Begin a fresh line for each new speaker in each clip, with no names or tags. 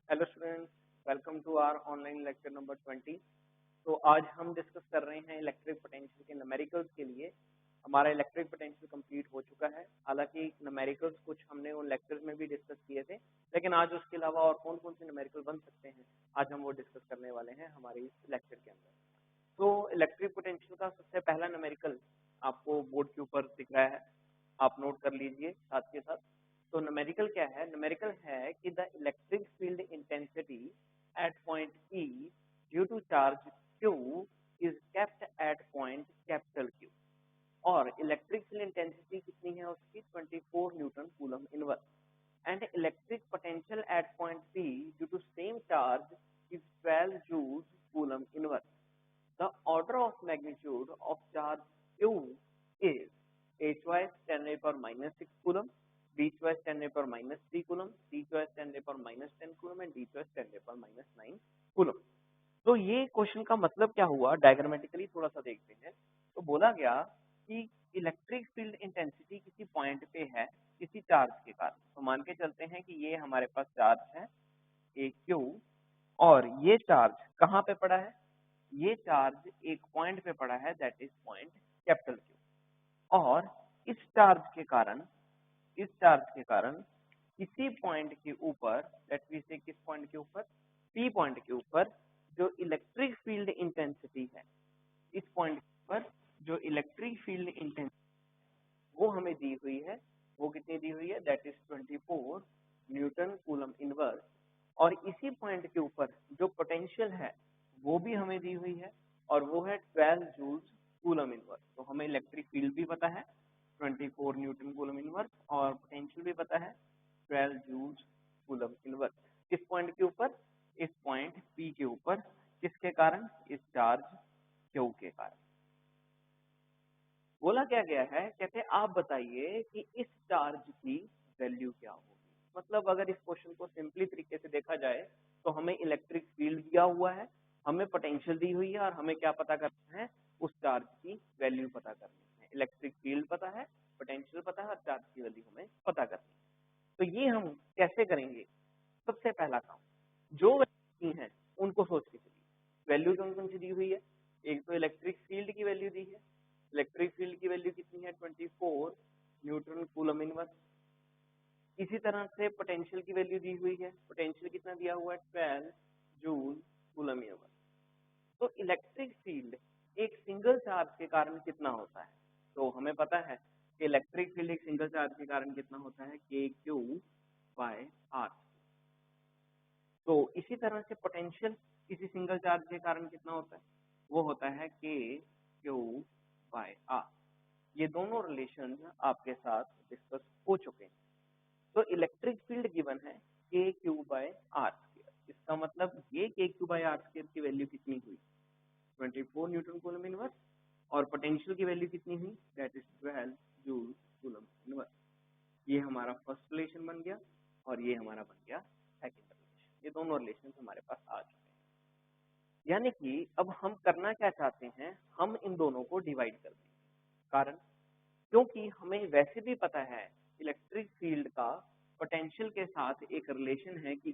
Hello students, welcome to our online lecture number 20। तो आज हम डिस्कस कर रहे हैं इलेक्ट्रिक पोटेंशियल के न्यूमेरिकल्स के लिए। हमारा इलेक्ट्रिक पोटेंशियल कंप्लीट हो चुका है। हालांकि न्यूमेरिकल्स कुछ हमने उन लेक्चर्स में भी डिस्कस किए थे, लेकिन आज उसके अलावा और कौन कौन से न्यूमेरिकल बन सकते हैं आज हम वो डिस्कस करने वाले हैं हमारे इस लेक्चर के अंदर। तो इलेक्ट्रिक पोटेंशियल का सबसे पहला न्यूमेरिकल आपको बोर्ड के ऊपर दिख रहा है, आप नोट कर लीजिए साथ के साथ। तो न्यूमेरिकल क्या है? न्यूमेरिकल है कि the electric field intensity at point E due to charge Q is kept at point capital Q। और इलेक्ट्रिक फील्ड इंटेंसिटी कितनी है उसकी? 24 newton coulomb inverse. And electric potential at point P due to same charge is 12 joules coulomb inverse. The order of magnitude of charge Q is H choice 10 raised power minus 6 coulomb, B choice 10 raised power minus 3 coulomb, C choice 10 raised power minus 10 coulomb and D choice 10 raised power minus 9 coulomb। तो ये question का मतलब क्या हुआ, diagrammatically थोड़ा सा देखते हैं। तो बोला गया कि इलेक्ट्रिक फील्ड इंटेंसिटी किसी पॉइंट पे है किसी चार्ज के कारण। तो मान के चलते हैं कि ये हमारे पास चार्ज है ए क्यू, और ये चार्ज कहाँ पे पड़ा है? ये चार्ज एक पॉइंट पे पड़ा है, that is point capital Q. और इस चार्ज के कारण किसी पॉइंट के ऊपर, लेट वी से किस पॉइंट के ऊपर? पी पॉइंट के ऊपर जो इलेक्ट्रिक फील्ड इंटेंसिटी है, इस पॉइंट पर जो इलेक्ट्रिक फील्ड इंटेंसिटी वो हमें दी हुई है। वो कितनी दी हुई है? That is 24 newton coulomb inverse. और इसी पॉइंट के ऊपर जो पोटेंशियल है वो भी हमें दी हुई है, और वो है 12 जूल्स कूलम इनवर्स। तो हमें इलेक्ट्रिक फील्ड भी पता है 24 न्यूटन कूलम इनवर्स, और पोटेंशियल भी पता है 12 जूल्स कूलम इनवर्स। किस पॉइंट के ऊपर? इस पॉइंट पी के ऊपर। किसके कारण? इस चार्ज क्यू के कारण। बोला क्या गया है, कहते आप बताइए कि इस चार्ज की वैल्यू क्या होगी। मतलब अगर इस क्वेश्चन को सिंपली तरीके से देखा जाए तो हमें इलेक्ट्रिक फील्ड दिया हुआ है, हमें पोटेंशियल दी हुई है, और हमें क्या पता करना है? उस चार्ज की वैल्यू पता करनी है। इलेक्ट्रिक फील्ड पता है, पोटेंशियल पता है, और चार्ज की वैल्यू हमें पता करनी है। तो ये हम कैसे करेंगे? सबसे पहला काम, जो वैल्यू दी है उनको सोच के चलिए। वैल्यू कौन कौन सी दी हुई है? एक तो इलेक्ट्रिक फील्ड की वैल्यू दी है। इलेक्ट्रिक फील्ड की वैल्यू कितनी है? 24 न्यूटन कूलम इनवर्स। इसी तरह से पोटेंशियल की वैल्यू दी हुई है। पोटेंशियल कितना दिया हुआ है? 12 जूल कूलम इनवर्स। तो इलेक्ट्रिक फील्ड एक सिंगल चार्ज के कारण कितना होता है? तो हमें पता है कि इलेक्ट्रिक फील्ड एक सिंगल चार्ज के कारण कितना होता है? KQ/R। तो इसी तरह से पोटेंशियल किसी सिंगल चार्ज के कारण कितना होता है? वो होता है KQ/R। ये दोनों रिलेशन आपके साथ डिस्कस हो चुके हैं। तो इलेक्ट्रिक फील्ड गिवन है KQ/R²। इसका मतलब ये KQ/R² की वैल्यू कितनी हुई? 24 न्यूटन कूलम इनवर्स। और पोटेंशियल की वैल्यू कितनी हुई? That is 12 joule coulomb inverse. ये हमारा फर्स्ट रिलेशन बन गया, और ये हमारा बन गया सेकंड रिलेशन। ये दोनों रिलेशन हमारे पास आ चुके हैं। यानी कि अब हम करना क्या चाहते हैं, हम इन दोनों को डिवाइड कर देंगे। कारण क्योंकि हमें वैसे भी पता है इलेक्ट्रिक फील्ड का पोटेंशियल के साथ एक रिलेशन है कि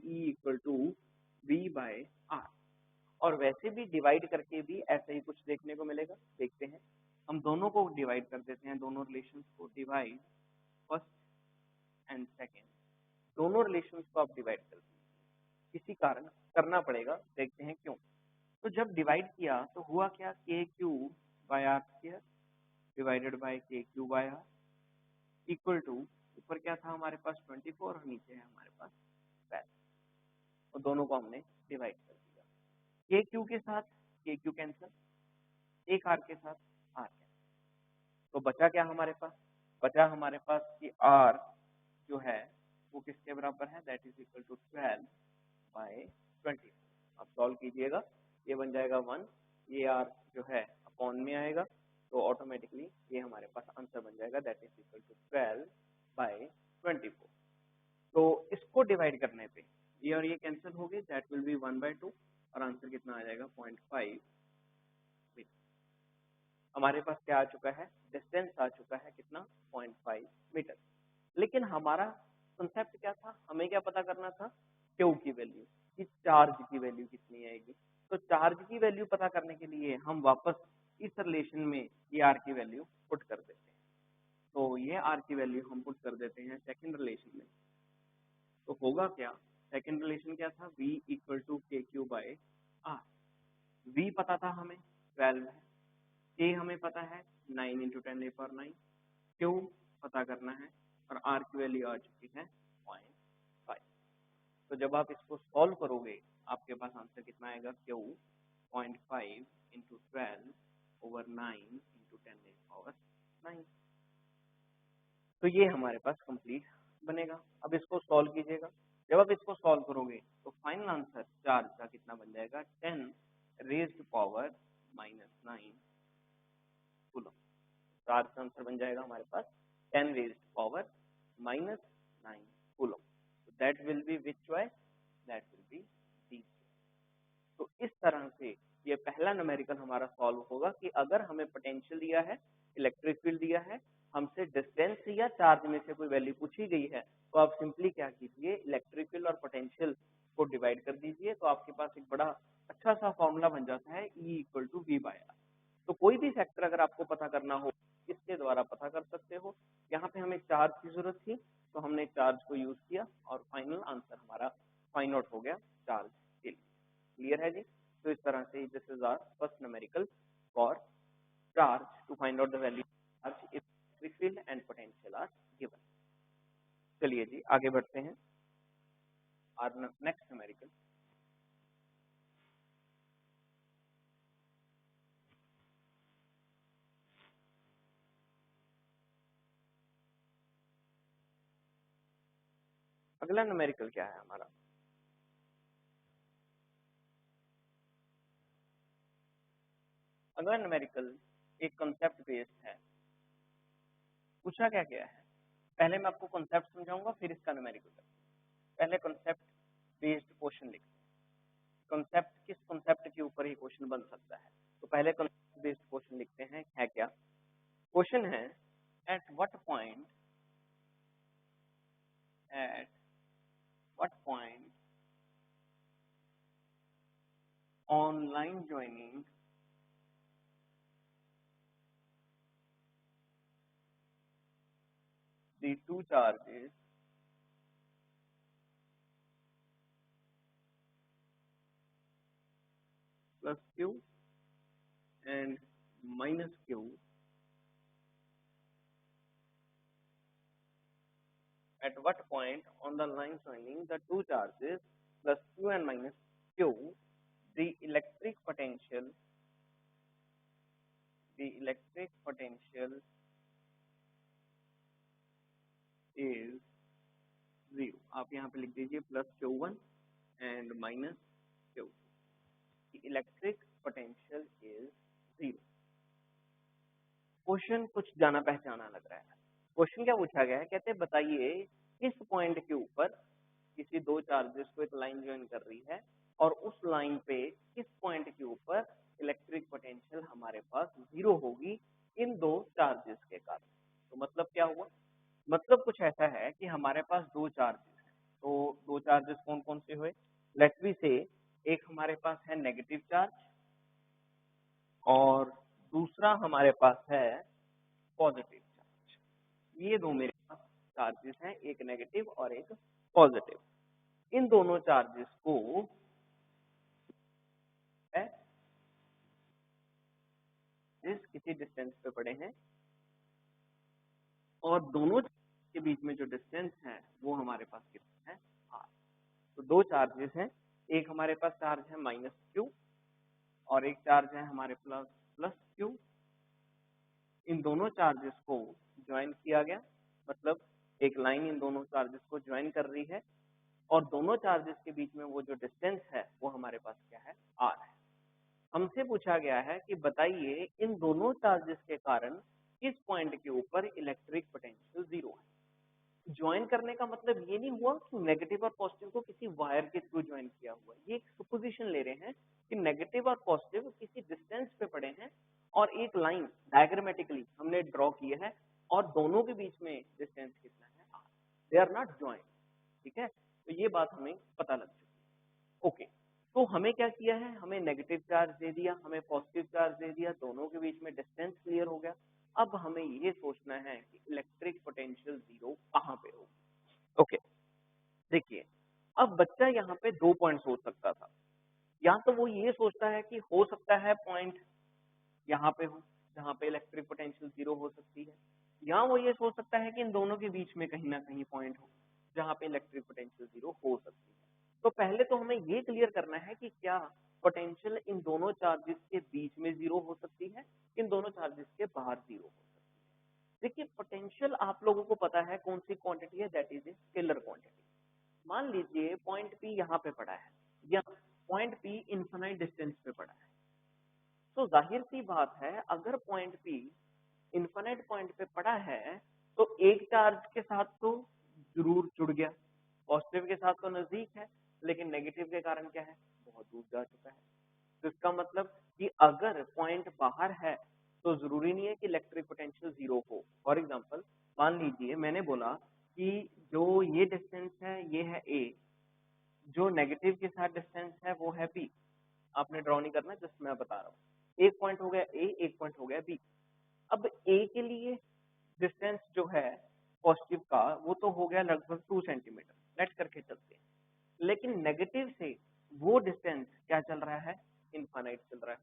E=V/R। और वैसे भी डिवाइड करके भी ऐसा ही कुछ देखने को मिलेगा। देखते हैं, हम दोनों को डिवाइड कर देते हैं, दोनों रिलेशंस को। डिवाइड फर्स्ट एंड सेकंड, दोनों रिलेशंस को आप डिवाइड कर दीजिए। किसी कारण करना पड़ेगा, देखते हैं क्यों। तो जब डिवाइड किया तो हुआ क्या? KQ/R² divided by KQ/R equal to, ऊपर क्या था हमारे पास? 24, और नीचे है हमारे पास 12। और दोनों को हमने डिवाइड कर दिया। KQ के साथ KQ कैंसिल, एक R के साथ R कैंसिल। तो बचा क्या हमारे पास? बचा हमारे पास कि R जो है वो किसके बराबर है? That is equal to 12/24। अब सॉल्व कीजिएगा, ये बन जाएगा 1, ये R जो है अपॉन में आएगा, तो ऑटोमेटिकली ये हमारे पास आंसर बन जाएगा, दैट इज इक्वल टू 12/24। तो इसको डिवाइड करने पे ये और ये कैंसिल हो गए, दैट विल बी 1/2, और आंसर कितना आ जाएगा? 0.5 मीटर। हमारे पास क्या आ चुका है? डिस्टेंस आ चुका है कितना? 0.5 मीटर। लेकिन हमारा कंसेप्ट क्या था? हमें क्या पता करना था? क्यू की वैल्यू। कि चार्ज की वैल्यू कितनी आएगी। तो चार्ज की वैल्यू पता करने के लिए हम वापस इस रिलेशन में ये आर की वैल्यू पुट कर देते हैं। तो ये आर की वैल्यू हम पुट कर देते हैं सेकंड रिलेशन में। तो होगा क्या, सेकंड रिलेशन क्या था, v इक्वल टू के क्यू बाय आर। v पता था हमें 12 है, k हमें पता है 9 इंटू 10⁻⁹, q पता करना है और r की वैल्यू आ चुकी है 0.5। तो जब आप इसको सॉल्व करोगे आपके पास आंसर कितना आएगा, q 0.5 इंटू 12/9 इंटू 10⁹। तो ये हमारे पास कंप्लीट बनेगा। अब इसको सॉल्व कीजिएगा, जब आप इसको सॉल्व करोगे तो फाइनल आंसर चार्ज का कितना बन जाएगा, 10⁻⁹ कूलम। चार्ज का आंसर बन जाएगा हमारे पास 10⁻⁹ coulomb. That will B which choice, that will B D. तो इस तरह से ये पहला न्यूमेरिकल हमारा सॉल्व होगा कि अगर हमें पोटेंशियल दिया है, इलेक्ट्रिक फील्ड दिया है, हमसे डिस्टेंस या चार्ज में से कोई वैल्यू पूछी गई है, तो आप सिंपली क्या कीजिए, इलेक्ट्रिक फील्ड और पोटेंशियल को डिवाइड कर दीजिए। तो आपके पास एक बड़ा अच्छा सा फॉर्मूला बन जाता है E equal to V by R. तो कोई भी फैक्टर अगर आपको पता करना हो इसके द्वारा पता कर सकते हो। यहाँ पे हमें चार्ज की जरूरत थी तो हमने चार्ज को यूज किया और फाइनल आंसर हमारा फाइंड आउट हो गया चार्ज के लिए। क्लियर है जी। तो इस तरह से this is our first numerical for charge to find out the value charge if electric field and potential are given. चलिए जी आगे बढ़ते हैं। आवर नेक्स्ट न्यूमेरिकल, अगला न्यूमेरिकल क्या है हमारा, अगला न्यूमेरिकल एक कॉन्सेप्ट बेस्ड है। पूछा क्या क्या है, पहले मैं आपको कॉन्सेप्ट समझाऊंगा फिर इसका न्यूमेरिकल करेंगे। पहले कॉन्सेप्ट बेस्ड क्वेश्चन लिखते हैं। कॉन्सेप्ट किस कॉन्सेप्ट के ऊपर ही क्वेश्चन बन सकता है, तो पहले कॉन्सेप्ट बेस्ड क्वेश्चन लिखते हैं। है क्या क्वेश्चन है, at what point on line joining the two charges plus q and minus q at what point on the line joining the two charges plus q and minus q the electric potential is 0। आप यहाँ पे लिख दीजिए plus q1 and minus q। Electric potential is 0। Question कुछ जाना पहचाना लग रहा है। क्वेश्चन क्या पूछा गया है, कहते हैं बताइए किस पॉइंट के ऊपर किसी दो चार्जेस को एक लाइन ज्वाइन कर रही है और उस लाइन पे किस पॉइंट के ऊपर इलेक्ट्रिक पोटेंशियल हमारे पास 0 होगी इन दो चार्जेस के कारण। तो मतलब क्या हुआ, मतलब कुछ ऐसा है कि हमारे पास दो चार्जेस हैं। तो दो चार्जेस कौन कौन से हुए, लेट मी से एक हमारे पास है नेगेटिव चार्ज और दूसरा हमारे पास है पॉजिटिव चार्ज। ये दो मेरे पास चार्जेस हैं, एक नेगेटिव और एक पॉजिटिव। इन दोनों चार्जेस को किसी डिस्टेंस पे पड़े हैं और दोनों के बीच में जो डिस्टेंस है वो हमारे पास कितना है, r। तो दो चार्जेस हैं, एक हमारे पास चार्ज है माइनस q और एक चार्ज है हमारे प्लस q। इन दोनों चार्जेस को ज्वाइन किया गया, मतलब एक लाइन इन दोनों चार्जेस को ज्वाइन कर रही है और दोनों चार्जेस के बीच में वो जो डिस्टेंस है वो हमारे पास क्या है, r है। हमसे पूछा गया है कि बताइए इन दोनों चार्जेस के कारण किस पॉइंट के ऊपर इलेक्ट्रिक पोटेंशियल 0 है। ज्वाइन करने का मतलब ये नहीं हुआ कि नेगेटिव और पॉजिटिव को किसी वायर के थ्रू ज्वाइन किया हुआ है। ये एक सुपोजिशन ले रहे हैं कि नेगेटिव और पॉजिटिव किसी डिस्टेंस पे पड़े हैं और एक लाइन डायग्रामेटिकली हमने ड्रॉ की है और दोनों के बीच में डिस्टेंस कितना है, r। They are not join. ठीक है, तो ये बात हमें पता लग चुकी है। ओके, तो हमें क्या किया है, हमें नेगेटिव चार्ज दे दिया, हमें पॉजिटिव चार्ज दे दिया, दोनों के बीच में डिस्टेंस क्लियर हो गया। अब हमें ये सोचना है कि इलेक्ट्रिक पोटेंशियल जीरो कहाँ पे होगी। ओके, देखिए अब बच्चा यहाँ पे 2 पॉइंट सोच सकता था। या तो वो ये सोचता है कि हो सकता है पॉइंट यहाँ पे हो जहाँ पे इलेक्ट्रिक पोटेंशियल जीरो हो सकती है, या वो ये सोच सकता है कि इन दोनों के बीच में कहीं ना कहीं पॉइंट हो जहाँ पे इलेक्ट्रिक पोटेंशियल जीरो हो सकती है। तो पहले तो हमें ये क्लियर करना है कि क्या पोटेंशियल इन दोनों चार्जेस के बीच में जीरो हो सकती है, इन दोनों चार्जेस के बाहर जीरो हो सकती है। देखिए पोटेंशियल आप लोगों को पता है कौन सी क्वांटिटी है, that is a scalar quantity. मान लीजिए पॉइंट पी यहाँ पे पड़ा है या पॉइंट पी इन्फिनाइट डिस्टेंस पे पड़ा है, तो जाहिर सी बात है अगर पॉइंट पी इन्फिनिट पॉइंट पे पड़ा है तो एक चार्ज के साथ तो जरूर जुड़ गया, पॉजिटिव के साथ तो नजदीक है, लेकिन नेगेटिव के कारण क्या है, बहुत दूर जा चुका है। तो इसका मतलब कि अगर पॉइंट बाहर है तो जरूरी नहीं है कि इलेक्ट्रिक पोटेंशियल जीरो हो। फॉर एग्जांपल मान लीजिए मैंने बोला कि जो ये डिस्टेंस है ये है ए, जो नेगेटिव के साथ डिस्टेंस है वो है बी। आपने ड्रॉ नहीं करना, जस्ट मैं बता रहा हूँ। एक पॉइंट हो गया ए, एक पॉइंट हो गया बी। अब ए के लिए डिस्टेंस जो है पॉजिटिव का वो तो हो गया लगभग 2 सेंटीमीटर, लेट करके चलते हैं। लेकिन नेगेटिव से वो डिस्टेंस क्या चल रहा है, इनफाइनाइट चल रहा है।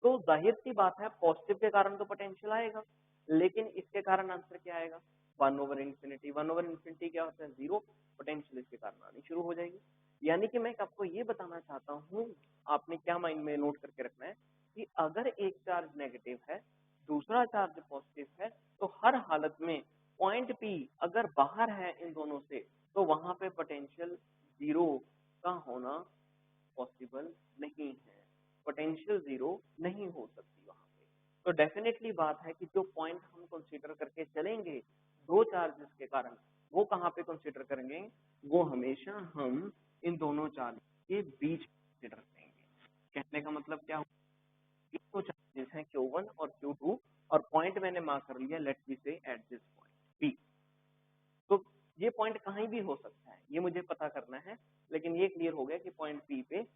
तो जाहिर सी बात है पॉजिटिव के कारण तो पोटेंशियल आएगा, लेकिन इसके कारण आंसर क्या आएगा, 1/इनफिनिटी। 1/इनफिनिटी क्या होता है, जीरो। पोटेंशियल इसके कारण आनी शुरू हो जाएगी। यानी कि मैं आपको ये बताना चाहता हूँ, आपने क्या माइंड में नोट करके रखना है कि अगर एक चार्ज नेगेटिव है दूसरा चार्ज पॉजिटिव है, तो हर हालत में पॉइंट पी अगर बाहर है इन दोनों से तो वहां पे पोटेंशियल जीरो का होना पॉसिबल नहीं है, पोटेंशियल जीरो नहीं हो सकती वहां पे। तो डेफिनेटली बात है कि जो पॉइंट हम कंसीडर करके चलेंगे दो चार्जेस के कारण, वो कहाँ पे कंसीडर करेंगे, वो हमेशा हम इन दोनों चार्ज के बीच कंसीडर करेंगे। कहने का मतलब क्या हुआ, ये दो चार्जेस हैं Q1 और Q2 और पॉइंट मैंने मार्क कर लिया, लेट मी से एट दिस पॉइंट P। तो ये पॉइंट कहीं भी हो सकता है, ये मुझे पता करना है, लेकिन ये क्लियर हो गया कि पॉइंट P पे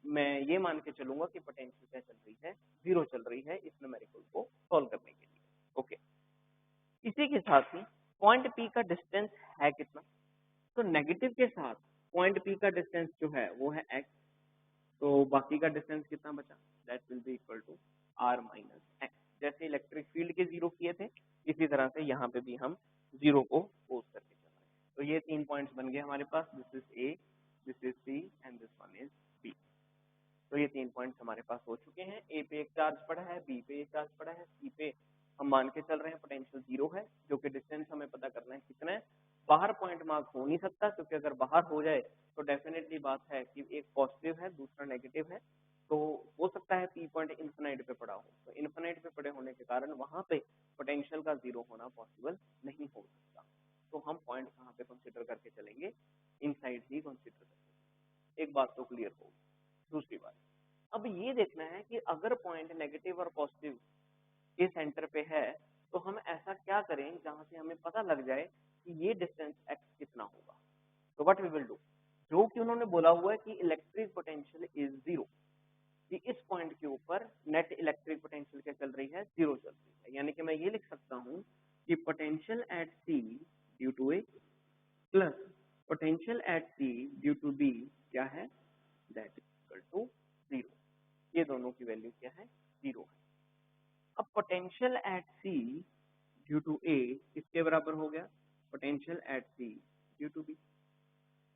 मैं ये मान के चलूंगा कि पोटेंशियल क्या चल रही है, जीरो चल रही है इस न्यूमेरिकल को सॉल्व करने के लिए। ओके, इसी के साथ ही पॉइंट P का डिस्टेंस है कितना, तो नेगेटिव के साथ पॉइंट P का डिस्टेंस जो है वो है x, तो बाकी का डिस्टेंस कितना बचा, that will be equal to r minus x। जैसे इलेक्ट्रिक फील्ड के जीरो किए थे इसी तरह से यहाँ पे भी हम जीरो को पोज करके चल रहे हैं। तो ये 3 पॉइंट्स बन गए हमारे पास, this is A, this is C and this one is B. तो ये 3 पॉइंट्स हमारे पास हो चुके हैं। ए पे एक चार्ज पड़ा है, बी पे एक चार्ज पड़ा है, सी पे हम मान के चल रहे हैं पोटेंशियल जीरो है, जो कि डिस्टेंस हमें पता करना है कितना है। बाहर पॉइंट मार्क हो नहीं सकता क्योंकि अगर बाहर हो जाए तो डेफिनेटली बात है कि एक पॉजिटिव है दूसरा नेगेटिव है, तो हो सकता है पी पॉइंट इन्फिनाइट पे पड़ा हो, तो इन्फिनाइट पे पड़े होने के कारण वहां पे पोटेंशियल का जीरो होना पॉसिबल नहीं हो सकता। तो हम पॉइंट कहाँ पे कंसिडर करके चलेंगे, इनसाइड ही कंसिडर करके। एक बात तो क्लियर होगी। दूसरी बात, अब ये देखना है कि अगर पॉइंट नेगेटिव और पॉजिटिव के सेंटर पे है तो हम ऐसा क्या करें जहां से हमें पता लग जाए कि ये डिस्टेंस x कितना होगा। तो व्हाट वी विल डू, जो कि उन्होंने बोला हुआ है कि इलेक्ट्रिक पोटेंशियल इज जीरो, कि इस पॉइंट के ऊपर नेट इलेक्ट्रिक पोटेंशियल क्या चल रही है, जीरो चल रही है। यानी कि मैं ये लिख सकता हूँ कि potential at C due to A plus potential at C due to B क्या है, that is equal to zero. ये दोनों की वैल्यू क्या है, जीरो है। अब potential at C due to A किसके बराबर हो गया, potential at C due to B.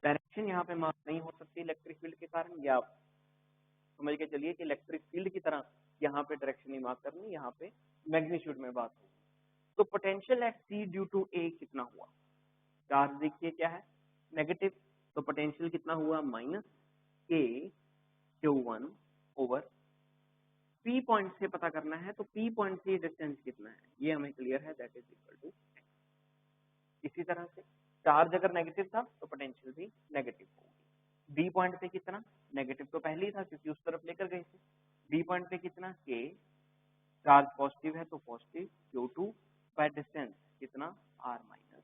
Direction यहाँ पे मार्क नहीं हो सकती इलेक्ट्रिक फील्ड के कारण, या समझ के चलिए कि इलेक्ट्रिक फील्ड की तरह यहाँ पे डायरेक्शन नहीं मार्क करनी, यहाँ पे मैग्नीट्यूड में बात होगी। तो potential at C due to A कितना हुआ, चार्ज देखिए क्या है, नेगेटिव, तो पोटेंशियल कितना हुआ, माइनस के Q1 ओवर P पॉइंट से पता करना है, तो P पॉइंट से डिस्टेंस कितना है ये हमें क्लियर है, दैट इज इक्वल टू। इसी तरह से चार्ज अगर नेगेटिव था तो पोटेंशियल भी नेगेटिव होगी। बी पॉइंट पे कितना, नेगेटिव तो पहले ही था क्योंकि उस तरफ लेकर गए थे। बी पॉइंट पे कितना, के, चार्ज पॉजिटिव है तो पॉजिटिव, Q2 बाय डिस्टेंस कितना, r माइनस।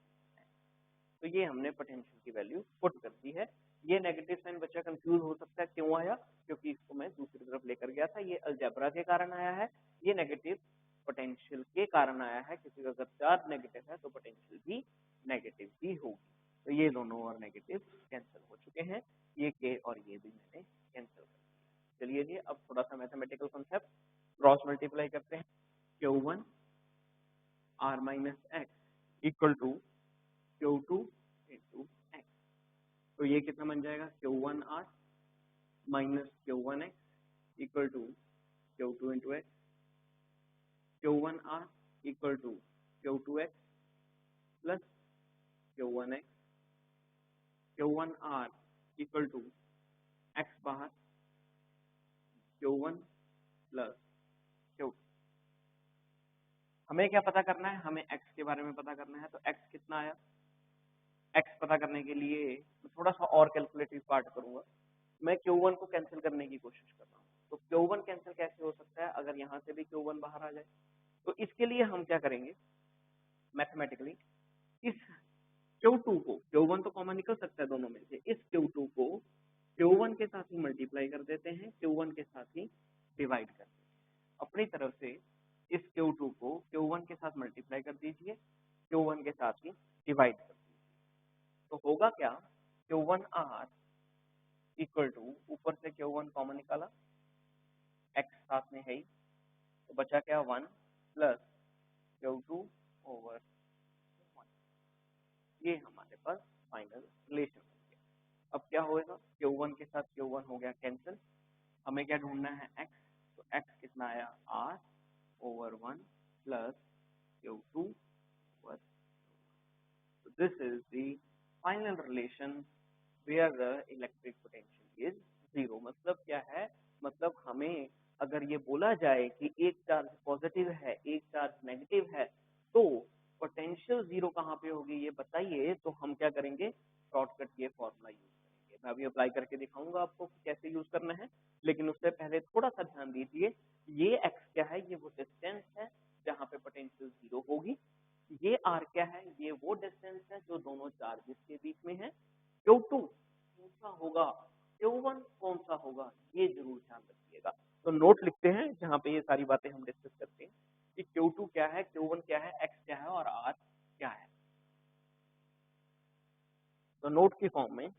तो ये हमने पोटेंशियल की वैल्यू पुट कर दी है। ये नेगेटिव साइन बच्चा कंफ्यूज हो सकता है, क्यों आया? क्योंकि इसको मैं दूसरी तरफ लेकर गया था, ये अलजेब्रा के कारण आया है, ये नेगेटिव पोटेंशियल के कारण आया है, क्योंकि अगर चार्ज नेगेटिव है तो पोटेंशियल भी नेगेटिव ही होगी। तो ये दोनों और नेगेटिव कैंसिल हो चुके हैं, ये के और ये भी मैंने कैंसिल कर दिया। चलिए जी, अब थोड़ा सा मैथमेटिकल कॉन्सेप्ट, क्रॉस मल्टीप्लाई करते हैं। Q1 R minus x equal to Q2 into x. तो ये कितना बन जाएगा? Q1 R minus Q1 x equal to Q2 into x. Q1 R equal to Q2 x plus Q1 x. Q1 R equal to x बाहर Q1 plus Q2। हमें क्या पता करना है? हमें x के बारे में पता करना है। तो x कितना आया? x पता करने के लिए मैं थोड़ा सा और कैलकुलेटिव पार्ट करूंगा। मैं Q1 को कैंसिल करने की कोशिश कर रहा हूँ। तो Q1 कैंसिल कैसे हो सकता है? अगर यहाँ से भी Q1 बाहर आ जाए। तो इसके लिए हम क्या करेंगे? मैथमेटिकली इस Q2 को, Q1 तो कॉमन निकल सकता है दोनों में से, इस Q2 को Q1 के साथ ही मल्टीप्लाई कर देते हैं, Q1 के साथ ही डिवाइड कर देते हैं। अपनी तरफ से इस Q2 को Q1 के साथ मल्टीप्लाई कर दीजिए, Q1 के साथ ही डिवाइड कर दीजिए। तो होगा क्या? Q1 R इक्वल टू, ऊपर से Q1 कॉमन निकाला, x साथ में है ही, तो बचा क्या? 1 प्लस Q2 ओवर 1। ये हमारे पास फाइनल रिलेशन हो गया। अब क्या होएगा? Q1 के साथ Q1 हो गया कैंसिल। हमें क्या ढूंढना है? x। तो x कितना आया? R over 1 plus Q2 over. So this is the final relation where the electric potential is zero। मतलब क्या है? मतलब हमें अगर ये बोला जाए कि एक चार्ज पॉजिटिव है, एक चार्ज नेगेटिव है, तो पोटेंशियल जीरो कहाँ पे होगी ये बताइए। तो हम क्या करेंगे? शॉर्टकट ये फॉर्मूला यूज करेंगे। मैं अभी अप्लाई करके दिखाऊंगा आपको कैसे यूज करना है, लेकिन उससे पहले थोड़ा सा ध्यान दीजिए। ये x क्या है? ये वो डिस्टेंस है जहाँ पे पोटेंशियल जीरो होगी। ये r क्या है? ये वो डिस्टेंस है जो दोनों चार्जेस के बीच में है। Q2 कौन सा होगा, Q1 कौन सा होगा, ये जरूर ध्यान रखिएगा। तो नोट लिखते हैं जहाँ पे ये सारी बातें हम डिस्कस करते हैं कि Q2 क्या है, Q1 क्या है, x क्या है और r क्या है। तो नोट की फॉर्म में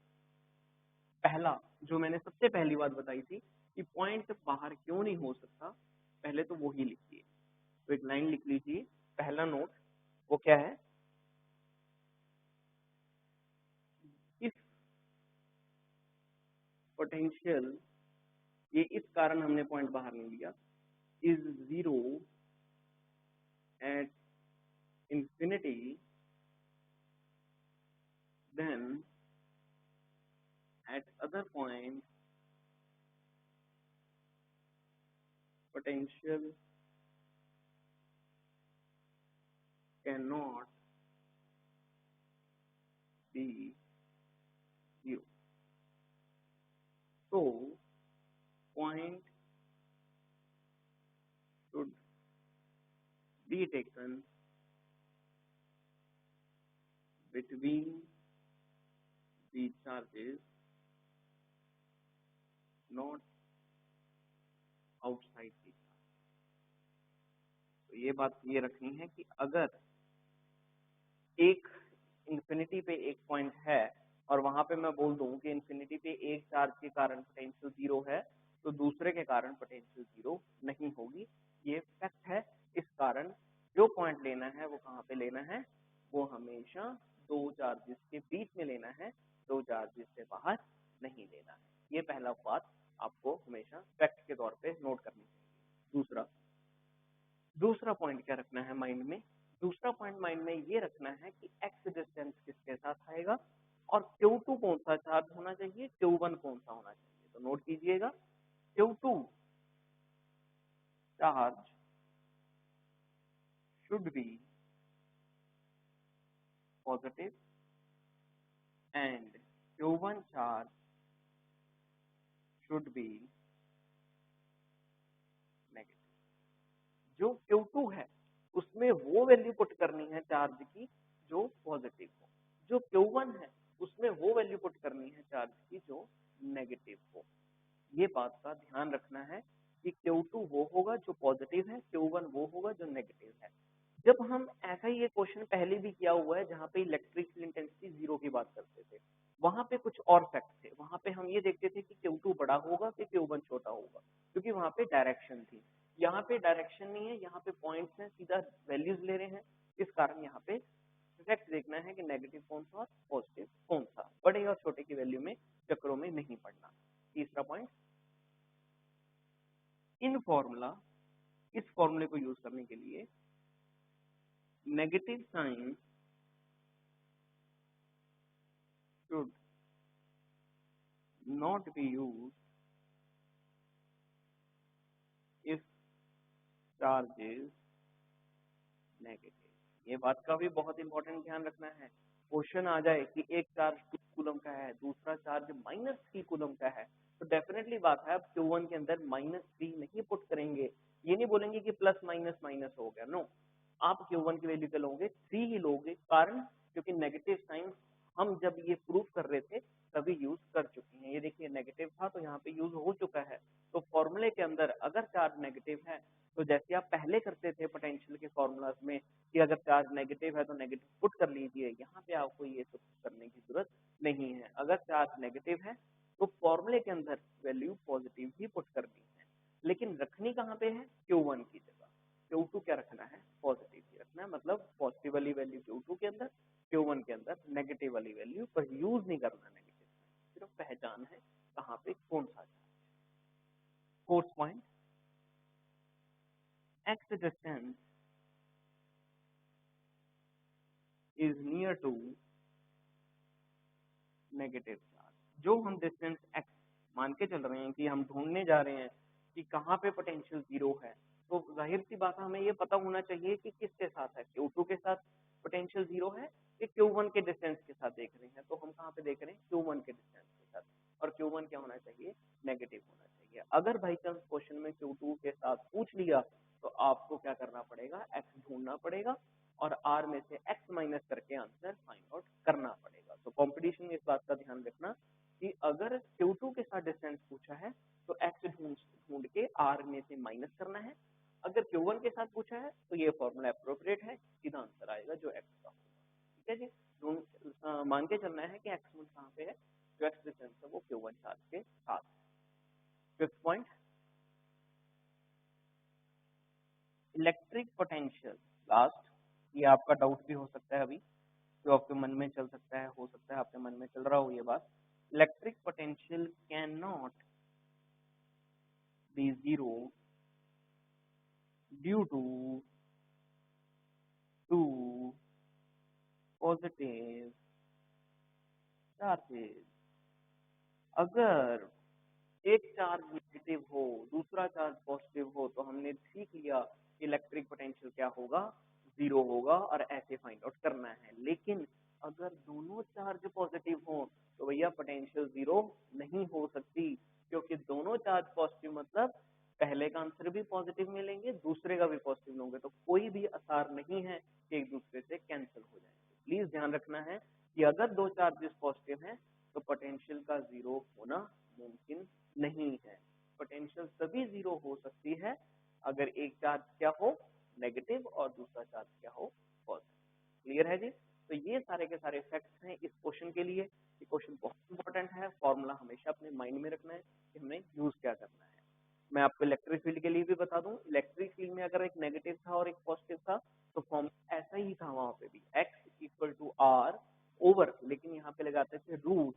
पहला, जो मैंने सबसे पहली बात बताई थी कि पॉइंट बाहर क्यों नहीं हो सकता, पहले तो वो ही लिखिए। तो एक लाइन लिख लीजिए, पहला नोट वो क्या है? इस पोटेंशियल, ये इस कारण हमने पॉइंट बाहर नहीं लिया, is zero at infinity, then at other point potential cannot be zero। So point should be taken between the charges, not outside the charge। तो ये बात ये रखनी है कि अगर एक इंफिनिटी पे एक पॉइंट है और वहां पे मैं बोल दूं कि इंफिनिटी पे एक चार्ज के कारण पोटेंशियल जीरो है, तो दूसरे के कारण पोटेंशियल जीरो नहीं होगी। ये फैक्ट है। इस कारण जो पॉइंट लेना है वो कहाँ पे लेना है? वो हमेशा दो चार्जेस के बीच में लेना है, दो चार्जेस से बाहर नहीं लेना है। ये पहला बात आपको हमेशा फैक्ट के तौर पे नोट करनी चाहिए। दूसरा पॉइंट क्या रखना है माइंड में? दूसरा पॉइंट माइंड में ये रखना है कि x डिस्टेंस किसके साथ आएगा और Q2 कौन सा चार्ज होना चाहिए, Q1 कौन सा होना चाहिए। तो नोट कीजिएगा, Q2 charge should be positive and Q1 charge should be negative. जो Q2 है उसमें वो वैल्यू पुट करनी है चार्ज की जो पॉजिटिव हो, जो Q1 है उसमें वो वैल्यू पुट करनी है चार्ज की जो नेगेटिव हो। ये बात का ध्यान रखना है कि Q2 वो होगा जो पॉजिटिव है, Q1 वो होगा जो नेगेटिव है। जब हम ऐसा ही एक क्वेश्चन पहले भी किया हुआ है जहाँ पे इलेक्ट्रिकल इंटेंसिटी जीरो की बात करते थे, वहां पे कुछ और फैक्ट थे। वहां पे हम ये देखते थे कि Q2 बड़ा होगा कि Q1 छोटा होगा, क्योंकि वहां पे डायरेक्शन थी। यहाँ पे डायरेक्शन नहीं है, यहाँ पे पॉइंट्स हैं, सीधा वैल्यूज ले रहे हैं। इस कारण यहाँ पे फैक्ट देखना है कि नेगेटिव कौन सा और पॉजिटिव कौन सा। बड़े और छोटे की वैल्यू में चक्रों में नहीं पड़ना। तीसरा पॉइंट, इन फॉर्मूला, इस फॉर्मूले को यूज करने के लिए negative sign should not be used if charge is negative। ये बात का भी बहुत इंपॉर्टेंट ध्यान रखना है। क्वेश्चन आ जाए कि एक चार्ज 2 कूलम का है, दूसरा चार्ज -3 कूलम का है, तो डेफिनेटली बात है आप Q1 के अंदर -3 नहीं पुट करेंगे। ये नहीं बोलेंगे कि प्लस माइनस माइनस हो गया, नो, आप Q1 की वैल्यू क्या लोगे, 3 ही लोगे। कारण क्योंकि नेगेटिव साइन हम जब ये प्रूफ कर रहे थे तभी यूज कर चुके हैं। ये देखिए नेगेटिव था तो यहाँ पे यूज हो चुका है। तो फॉर्मूले के अंदर अगर चार्ज नेगेटिव है तो जैसे आप पहले करते थे पोटेंशियल के फॉर्मूलाज में कि अगर चार्ज नेगेटिव है तो नेगेटिव पुट कर लीजिए, यहाँ पे आपको ये सब करने की जरूरत नहीं है। अगर चार्ज नेगेटिव है तो फॉर्मूले के अंदर वैल्यू पॉजिटिव ही पुट करनी है, लेकिन रखनी कहाँ पे है, Q1 की जगह। Q2 क्या रखना है, पॉजिटिव ही रखना है। मतलब पॉजिटिव वाली वैल्यू Q2 के अंदर, Q1 के अंदर नेगेटिव वाली वैल्यू, पर यूज नहीं करना नेगेटिव, सिर्फ पहचान है कहाँ पे कौन सा charge. Fourth point, x distance is near to negative charge. जो हम डिस्टेंस x मान के चल रहे हैं कि हम ढूंढने जा रहे हैं कि कहाँ पे पोटेंशियल जीरो है, तो जाहिर सी बात है हमें ये पता होना चाहिए कि किसके साथ है, Q2 के साथ पोटेंशियल जीरो है कि Q1 के डिस्टेंस के साथ देख रहे हैं। तो हम कहाँ पे देख रहे हैं, Q1 के डिस्टेंस के साथ, और Q1 क्या होना चाहिए, नेगेटिव होना चाहिए। अगर बाई चांस क्वेश्चन में Q2 के साथ पूछ लिया तो आपको क्या करना पड़ेगा, x ढूंढना पड़ेगा और r में से x माइनस करके आंसर फाइंड आउट करना पड़ेगा। तो कंपटीशन में इस बात का ध्यान रखना कि अगर Q2 के साथ डिस्टेंस पूछा है तो x ढूंढ के r में से माइनस करना है। अगर Q1 के साथ पूछा है तो ये फॉर्मूला अप्रोप्रिएट है, सीधा आंसर आएगा जो x का होगा। ठीक है जी, मान के चलना है कि x कहाँ पे है, जो x डिस्टेंस है वो Q1 चार्ज के साथ। Fifth point, electric potential. Last, ये आपका डाउट भी हो सकता है अभी, जो आपके मन में चल सकता है, हो सकता है आपके मन में चल रहा हो ये बात। Electric potential can not be zero due to two positive charges. अगर एक चार्ज नेगेटिव हो, दूसरा चार्ज पॉजिटिव हो, तो हमने सीख लिया इलेक्ट्रिक पोटेंशियल क्या होगा, जीरो होगा, और ऐसे फाइंड आउट करना है। लेकिन अगर दोनों चार्ज पॉजिटिव हो तो भैया पोटेंशियल जीरो नहीं हो सकती, क्योंकि दोनों चार्ज पॉजिटिव मतलब पहले का आंसर भी पॉजिटिव मिलेंगे, दूसरे का भी पॉजिटिव होंगे, तो कोई भी आसार नहीं है कि एक दूसरे से कैंसिल हो जाएंगे। प्लीज ध्यान रखना है कि अगर दो चार्जेस पॉजिटिव हैं तो पोटेंशियल का जीरो होना मुमकिन नहीं है। पोटेंशियल तभी जीरो हो सकती है अगर एक चार्ज क्या हो, नेगेटिव, और दूसरा चार्ज क्या हो, पॉजिटिव। क्लियर है जी? तो ये सारे के सारे फैक्ट्स हैं इस क्वेश्चन के लिए। ये क्वेश्चन बहुत इंपॉर्टेंट है, फॉर्मूला हमेशा अपने माइंड में रखना है कि हमने यूज क्या करना है। मैं आपको इलेक्ट्रिक फील्ड के लिए भी बता दूं, इलेक्ट्रिक फील्ड में अगर एक नेगेटिव था और एक पॉजिटिव था तो फॉर्मूला ऐसा ही था वहां पे भी, x equal to r over, लेकिन यहाँ पे लगाते थे root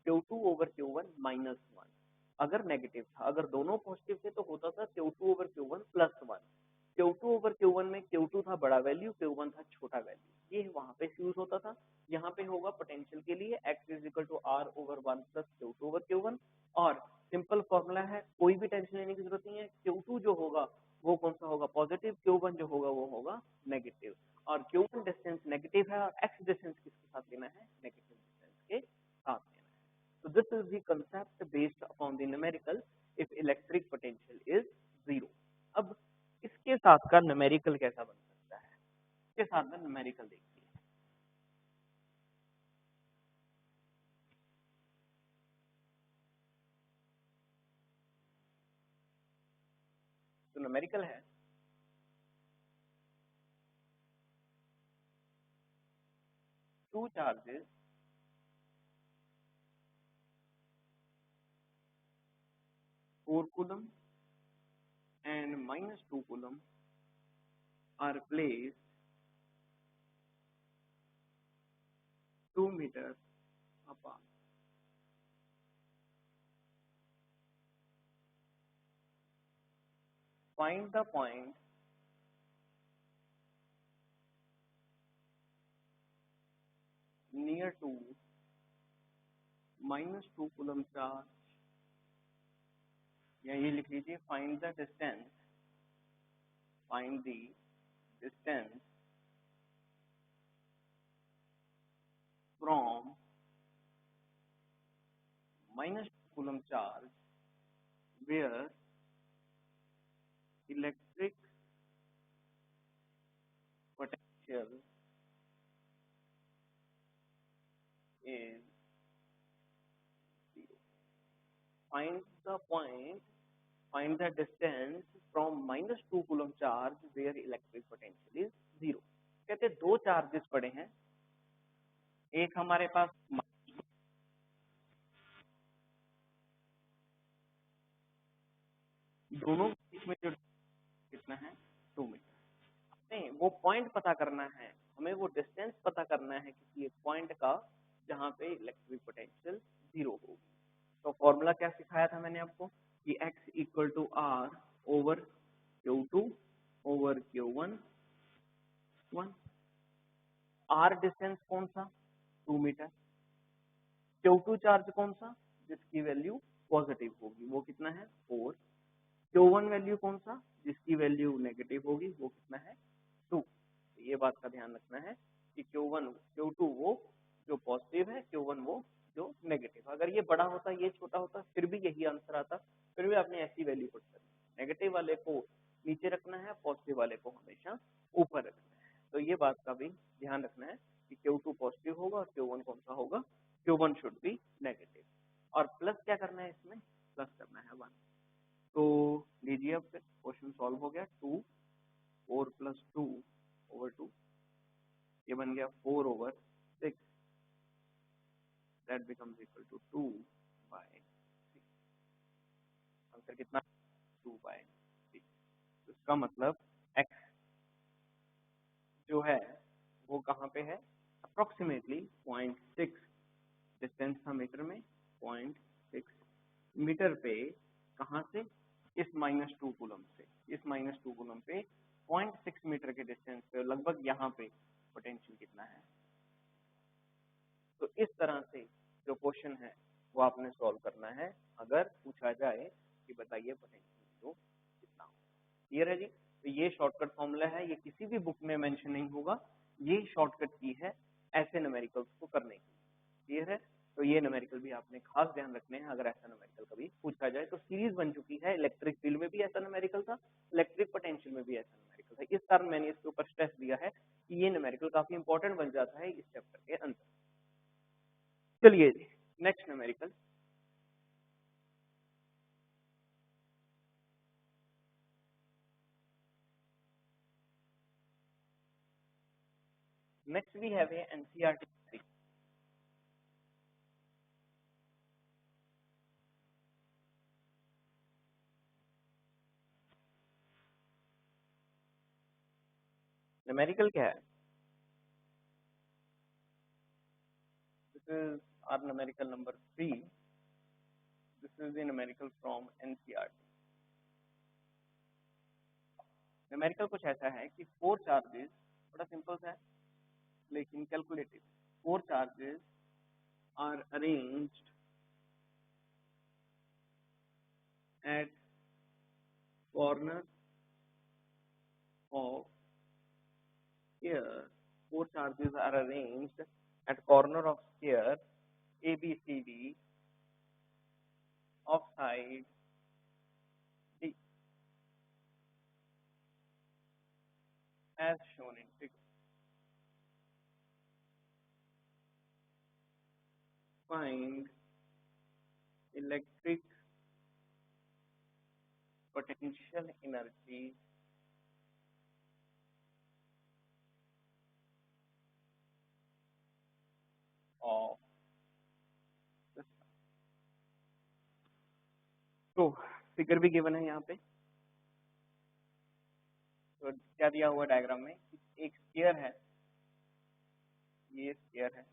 Q2 over Q1 minus 1। अगर नेगेटिव था, अगर दोनों पॉजिटिव थे तो होता था Q2 over Q1 plus 1। Q2 over Q1 में Q2 था बड़ा वैल्यू, Q1 था छोटा वैल्यू, ये वहां पे यूज होता था। यहाँ पे होगा पोटेंशियल के लिए x is equal to r over 1 plus Q2 over Q1, और सिंपल फॉर्मूला है, कोई भी टेंशन लेने की जरूरत नहीं है। Q2 जो होगा वो कौन सा होगा, पॉजिटिव, Q1 जो होगा वो होगा नेगेटिव, और Q1 डिस्टेंस नेगेटिव है और x डिस्टेंस किसके साथ लेना है, नेगेटिव डिस्टेंस के साथ लेना है। So this is the concept based upon the numerical if electric potential is zero। अब इसके साथ का न्यूमेरिकल कैसा बन सकता है, इसके साथ में न्यूमेरिकल देखिए। तो न्यूमेरिकल है। Two charges (4 coulomb and -2 coulomb) are placed 2 meters apart. Find the point near to -2 coulomb charge, या ये लिख लीजिए find the distance from -2 coulomb charge where electric potential is 0. Find the distance from -2 coulomb charge where electric potential is 0. कहते हैं दो charges पड़े हैं, एक हमारे पास दोनों के बीच में जो कितना है 2 मीटर। नहीं, वो पॉइंट पता करना है हमें, वो डिस्टेंस पता करना है किसी एक पॉइंट का जहाँ पे इलेक्ट्रिक पोटेंशियल 0 होगी। तो फॉर्मूला क्या सिखाया था मैंने आपको कि x equal to r over Q2 over Q1 1। R distance कौन सा 2 मीटर, Q2 चार्ज कौन सा जिसकी वैल्यू पॉजिटिव होगी वो कितना है 4, Q1 वैल्यू कौन सा जिसकी वैल्यू नेगेटिव होगी वो कितना है 2। ये बात का ध्यान रखना है कि Q1 Q2 वो जो पॉजिटिव है, Q1 वो जो नेगेटिव। अगर ये बड़ा होता ये छोटा होता फिर भी यही आंसर आता, फिर भी आपने ऐसी वैल्यू पुट करनी। नेगेटिव वाले को नीचे रखना है, पॉजिटिव वाले को हमेशा ऊपर रखना है। तो ये बात का भी ध्यान रखना है कि Q2 पॉजिटिव होगा और Q1 कौन सा होगा, Q1 शुड बी नेगेटिव। और प्लस क्या करना है, इसमें प्लस करना है 1। तो लीजिए अब फिर क्वेश्चन सॉल्व हो गया। 2 4 + 2 ओवर 2, ये बन गया 4 over 6, that becomes equal to 2/6। Answer कितना 2/6। तो इसका मतलब x जो है वो कहाँ पे है, अप्रोक्सीमेटली 0.6 डिस्टेंस था मीटर में, 0.6 मीटर पे कहाँ से, इस -2 कूलम से, इस -2 कूलम पे 0.6 मीटर के डिस्टेंस पे लगभग यहाँ पे पोटेंशियल कितना है। तो इस तरह से जो क्वेश्चन है वो आपने सॉल्व करना है अगर पूछा जाए कि बताइए पोटेंशियल जो कितना हो। क्लियर है जी। तो ये शॉर्टकट फॉर्मूला है, ये किसी भी बुक में मेंशन नहीं होगा, ये शॉर्टकट की है ऐसे न्यूमेरिकल्स को करने की। क्लियर है। तो ये न्यूमेरिकल भी आपने खास ध्यान रखने हैं अगर ऐसा न्यूमेरिकल कभी पूछा जाए। तो सीरीज बन चुकी है, इलेक्ट्रिक फील्ड में भी ऐसा न्यूमेरिकल था, इलेक्ट्रिक पोटेंशियल में भी ऐसा न्यूमेरिकल था। इस कारण मैंने इसके ऊपर स्ट्रेस दिया है कि ये न्यूमेरिकल काफी इंपॉर्टेंट बन जाता है इस चैप्टर के अंदर। चलिए next numerical, next we have a NCERT numerical क्या है, this is our numerical number 3, this is the numerical from NCERT। Numerical कुछ ऐसा है कि 4 चार्जेस, बड़ा सिंपल सा है लेकिन calculative, 4 charges are arranged at corner of sphere, 4 charges are arranged at corner of sphere ABCD of side D as shown in figure. Find electric potential energy of system। तो figure भी given है यहाँ पे। तो क्या दिया हुआ diagram में, एक स्फीयर है, ये स्फीयर है,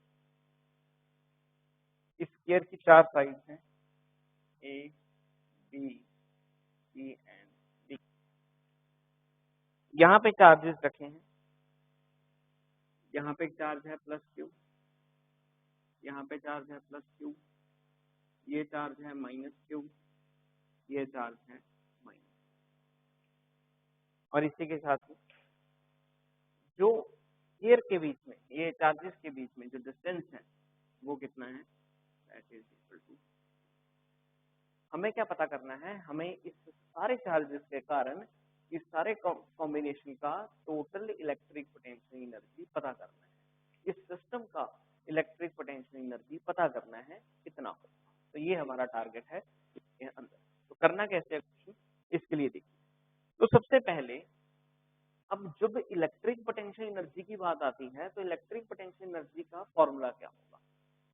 इस स्फीयर की 4 साइड्स हैं, A B C and D. यहाँ पे चार्जेस रखे हैं, यहाँ पे एक चार्ज है प्लस क्यू, यहाँ पे चार्ज है प्लस क्यू, ये चार्ज है माइनस क्यू, ये चार्ज है माइनस। और इसी के साथ जो एयर के बीच में, ये चार्जेस के बीच में जो डिस्टेंस है वो कितना है, दैट इज इक्वल टू। हमें क्या पता करना है, हमें इस सारे चार्जेस के कारण इस सारे कॉम्बिनेशन का टोटल इलेक्ट्रिक पोटेंशियल एनर्जी पता करना है। इस सिस्टम का इलेक्ट्रिक पोटेंशियल एनर्जी पता करना है कितना होगा। तो ये हमारा टारगेट है इसके अंदर। तो करना कैसे है क्वेश्चन, इसके लिए देखिए। तो सबसे पहले अब जब इलेक्ट्रिक पोटेंशियल एनर्जी की बात आती है तो इलेक्ट्रिक पोटेंशियल एनर्जी का फॉर्मूला क्या होगा।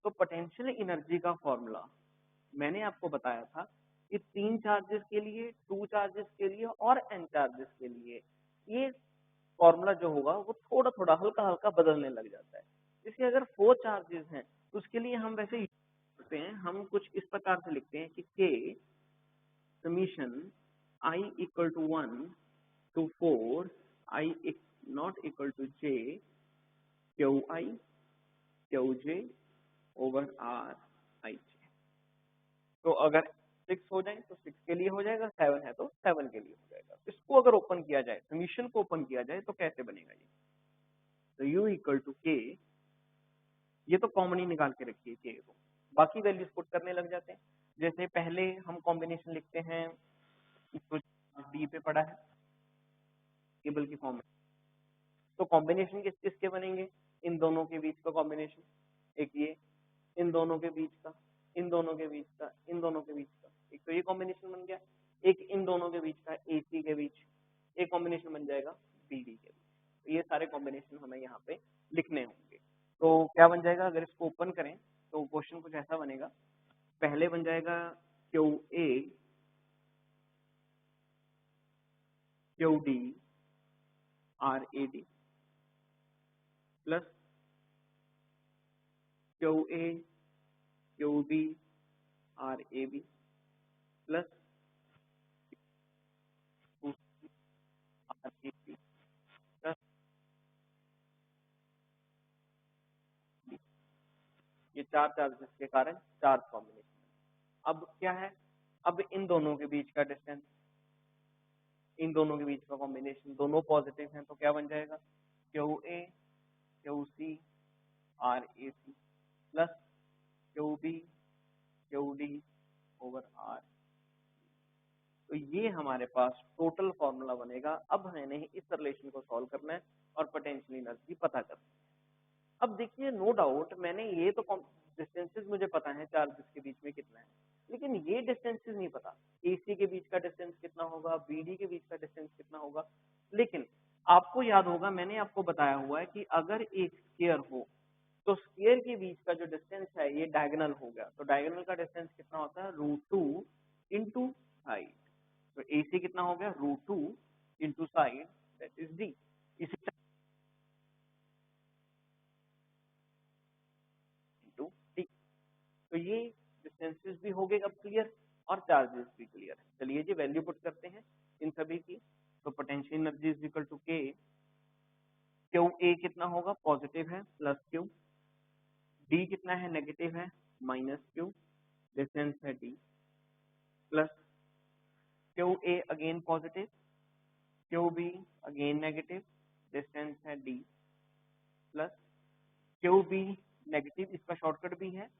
तो पोटेंशियल एनर्जी का फॉर्मूला मैंने आपको बताया था कि 3 चार्जेस के लिए, 2 चार्जेस के लिए और n चार्जेस के लिए ये फॉर्मूला जो होगा वो थोड़ा थोड़ा हल्का हल्का बदलने लग जाता है। जैसे अगर 4 चार्जेस हैं तो उसके लिए हम वैसे करते हैं, हम कुछ इस प्रकार से लिखते हैं कि k summation I equal to 1 to 4 I not equal to j qi qj over r I j। तो अगर 6 हो जाए तो 6 के लिए हो जाएगा, 7 है तो 7 के लिए हो जाएगा। इसको अगर ओपन किया जाए, समीशन को ओपन किया जाए तो कैसे बनेगा ये, तो u इक्वल टू k, ये तो कॉमन ही निकाल के रखिए k को, बाकी वैल्यूज पुट करने लग जाते हैं। जैसे पहले हम कॉम्बिनेशन लिखते हैं, तो डी पे पड़ा है टेबल की फॉर्म में, तो कॉम्बिनेशन किस किसके बनेंगे, इन दोनों के बीच का कॉम्बिनेशन, एक ये, इन दोनों के बीच का, इन दोनों के बीच का, इन दोनों के बीच का, एक तो ये कॉम्बिनेशन बन गया। एक इन दोनों के बीच का, AC के बीच एक कॉम्बिनेशन बन जाएगा, BD के बीच। तो ये सारे कॉम्बिनेशन हमें यहाँ पे लिखने होंगे। तो क्या बन जाएगा, अगर इसको ओपन करें तो क्वेश्चन कुछ ऐसा बनेगा। पहले बन जाएगा QA QD RAD plus QA QB RAB plus RAB plus B। ये 4 चार्जेस के कारण 4 कॉम्बिनेशन। अब क्या है, अब इन दोनों के बीच का डिस्टेंस, इन दोनों के बीच का कॉम्बिनेशन, दोनों पॉजिटिव हैं तो क्या बन जाएगा, QA QC RAC plus QB QD over R। तो ये हमारे पास टोटल फॉर्मूला बनेगा। अब हमें इस रिलेशन को सॉल्व करना है और पोटेंशियल एनर्जी पता करना है। अब देखिए, नो डाउट मैंने ये तो डिस्टेंसेस मुझे पता है चार्जेस के बीच में कितना है, लेकिन ये डिस्टेंसेस नहीं पता, AC के बीच का डिस्टेंस कितना होगा, BD के बीच का डिस्टेंस कितना होगा। लेकिन आपको याद होगा, मैंने आपको बताया हुआ है कि अगर एक स्फीयर हो तो स्फीयर के बीच का जो डिस्टेंस है ये डायगोनल हो गया, तो डायगोनल का डिस्टेंस कितना होता है, √2 इंटू साइड। तो AC कितना हो गया, √2 into side, that is D। इसी इंटू D। तो ये डिस्टेंसेस भी हो गए अब क्लियर और चार्जेस भी क्लियर है। चलिए जी वैल्यू पुट करते हैं इन सभी की। तो potential energy is equal to K, Q A कितना होगा, पॉजिटिव है, प्लस क्यू, डी कितना है, नेगेटिव है, माइनस क्यू, डिस्टेंस है D, plus Q A again positive, Q B again negative, distance है D, plus Q B negative, इसका shortcut भी है,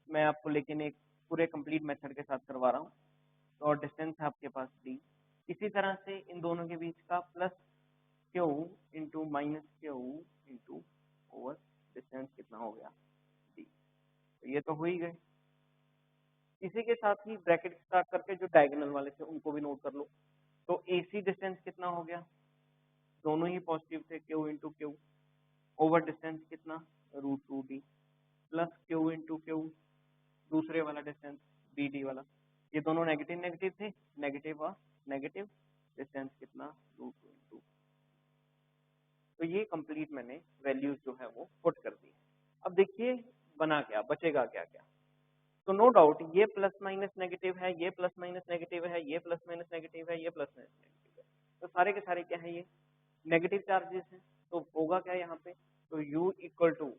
मैं आपको लेकिन एक पूरे कंप्लीट मेथड के साथ करवा रहा हूँ। तो और डिस्टेंस है आपके पास डी। इसी तरह से इन दोनों के बीच का plus Q into minus Q into over distance कितना हो गया डी। तो ये तो हो ही गए। इसी के साथ ही ब्रैकेट स्टार्ट करके जो डायगोनल वाले थे उनको भी नोट कर लो। तो AC डिस्टेंस कितना हो गया, दोनों ही पॉजिटिव थे, Q into Q, over distance कितना √2d plus Q into Q, दूसरे वाला डिस्टेंस BD वाला, ये दोनों नेगेटिव नेगेटिव थे, नेगेटिव और नेगेटिव, डिस्टेंस कितना √2 इंटू। तो ये कंप्लीट मैंने वैल्यूज जो है वो पुट कर दी। अब देखिए बना क्या, बचेगा क्या क्या। तो नो डाउट ये प्लस माइनस नेगेटिव है, ये प्लस माइनस नेगेटिव है, ये प्लस माइनस नेगेटिव है, ये प्लस माइनस नेगेटिव है, तो सारे के सारे क्या है, ये नेगेटिव चार्जेस हैं। तो होगा क्या यहाँ पे, तो U इक्वल टू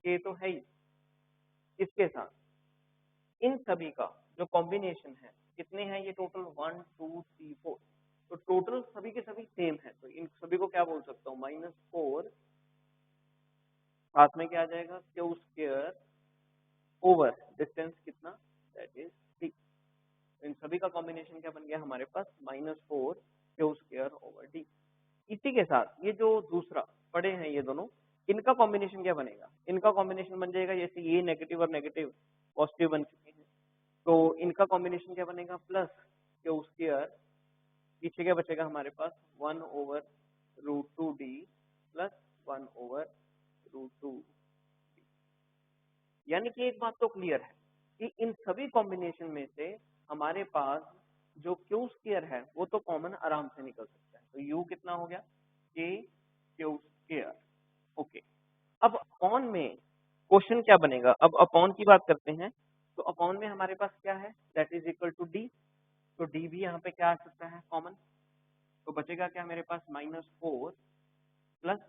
K तो है ही, इसके साथ इन सभी का जो कॉम्बिनेशन है, कितने हैं ये टोटल, 1 2 3 4, तो टोटल सभी के सभी सेम है, तो इन सभी को क्या बोल सकता हूँ, -4, साथ में क्या आ जाएगा, क्यू स्क्वायर ओवर डिस्टेंस कितना, दैट इज 3। इन सभी का कॉम्बिनेशन क्या बन गया हमारे पास, -4 क्यू स्क्वायर ओवर डी। इसी के साथ ये जो दूसरा पड़े हैं ये दोनों, इनका कॉम्बिनेशन क्या बनेगा, इनका कॉम्बिनेशन बन जाएगा, जैसे ये नेगेटिव और नेगेटिव पॉजिटिव बन चुके हैं, तो इनका कॉम्बिनेशन क्या बनेगा, प्लस क्यू स्क्वायर, पीछे क्या बचेगा हमारे पास, 1/√2d प्लस 1/√2। यानी कि एक बात तो क्लियर है कि इन सभी कॉम्बिनेशन में से हमारे पास जो क्यू स्क्वायर है वो तो कॉमन आराम से निकल सकता है, तो यू कितना हो गया, के क्यू स्क्वायर। ओके, अब अपॉन में क्वेश्चन क्या बनेगा, अब अपॉन की बात करते हैं, तो अपॉन में हमारे पास क्या है, that is equal to D, तो डी भी यहाँ पे क्या आ सकता है कॉमन, तो बचेगा क्या मेरे पास, -4 प्लस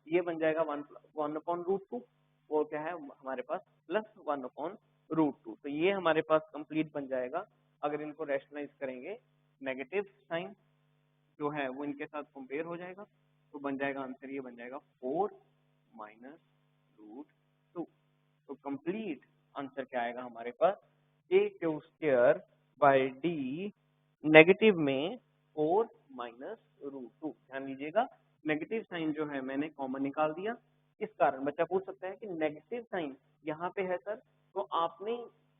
ये बन जाएगा 1/√2, वो क्या है हमारे पास प्लस 1/√2, तो ये हमारे पास कंप्लीट बन जाएगा। अगर इनको रैशनलाइज करेंगे, नेगेटिव साइन जो है वो इनके साथ कंपेयर हो जाएगा, तो बन जाएगा आंसर, ये बन जाएगा 4 -√2। तो कंप्लीट आंसर क्या आएगा हमारे पास, a Q square by D, negative में 4 -√2। ध्यान दीजिएगा नेगेटिव साइन जो है मैंने कॉमन निकाल दिया, इस कारण बच्चा पूछ सकता है कि नेगेटिव साइन यहाँ पे है सर, तो आपने